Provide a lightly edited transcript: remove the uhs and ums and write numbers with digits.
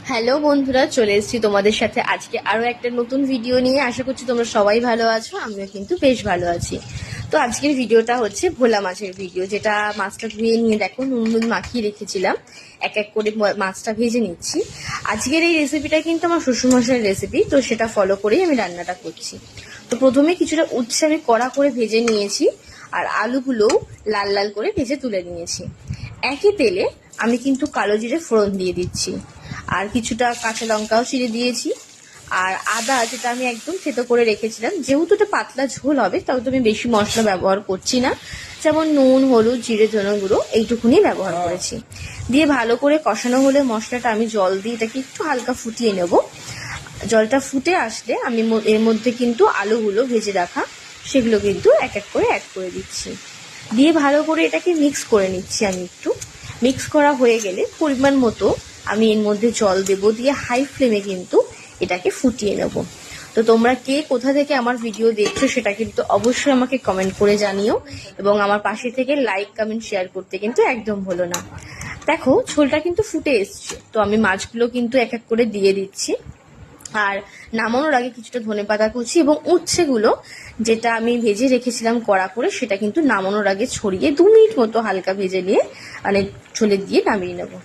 Hello বন্ধুরা, চলে এসেছি তোমাদের সাথে আজকে আরো একটা নতুন ভিডিও নিয়ে। আশা করছি তোমরা সবাই ভালো আছো, আমিও কিন্তু বেশ ভালো আছি। তো আজকের ভিডিওটা হচ্ছে ভোলা মাছের ভিডিও, যেটা মাছটা ধুয়ে নিয়ে দেখো নুন মাখিয়ে রেখেছিলাম। এক এক করে মাছটা ভেজে নিচ্ছি। আজকের এই রেসিপিটা কিন্তু আমার শ্বশুরমশাইয়ের রেসিপি, তো সেটা ফলো করেই আমি রান্নাটা করছি। তো প্রথমে কিছুটা উচ্ছে আমি কড়া করে ভেজে নিয়েছি, আর আলুগুলোও লাল লাল করে ভেজে তুলে নিয়েছি। একই তেলে আমি কিন্তু কালো জিরে ফোড়ন দিয়ে দিচ্ছি, আর কিছুটা কাঁচা লঙ্কাও চিড়ে দিয়েছি, আর আদা যেটা আমি একদম থেতো করে রেখেছিলাম। যেহেতু এটা পাতলা ঝোল হবে, তাও তো আমি বেশি মশলা ব্যবহার করছি না, যেমন নুন, হলুদ, জিরে, ধনে গুঁড়ো এইটুকুনি ব্যবহার করেছি। দিয়ে ভালো করে কষানো হলে মশলাটা আমি জল দিয়ে এটাকে একটু হালকা ফুটিয়ে নেব। জলটা ফুটে আসলে আমি এর মধ্যে কিন্তু আলুগুলো ভেজে রাখা সেগুলো কিন্তু এক এক করে অ্যাড করে দিচ্ছি। দিয়ে ভালো করে এটাকে মিক্স করে নিচ্ছি। আমি একটু মিক্স করা হয়ে গেলে পরিমাণ মতো আমি এর মধ্যে জল দেব, দিয়ে হাই ফ্লেমে কিন্তু এটাকে ফুটিয়ে নেব। তো তোমরা কে কোথা থেকে আমার ভিডিও দেখছো সেটা কিন্তু অবশ্যই আমাকে কমেন্ট করে জানিও, এবং আমার পাশে থেকে লাইক, কমেন্ট, শেয়ার করতে কিন্তু একদম ভুলো না। দেখো ঝোলটা কিন্তু ফুটে এসছে, তো আমি মাছগুলো কিন্তু এক এক করে দিয়ে দিচ্ছি। আর নামানোর আগে কিছুটা ধনেপাতা কুচি এবং উচ্ছেগুলো যেটা আমি ভেজে রেখেছিলাম কড়া করে, সেটা কিন্তু নামানোর আগে ছড়িয়ে 2 মিনিট মতো হালকা ভেজে নিয়ে মানে ঝোলে দিয়ে নামিয়ে নেবো।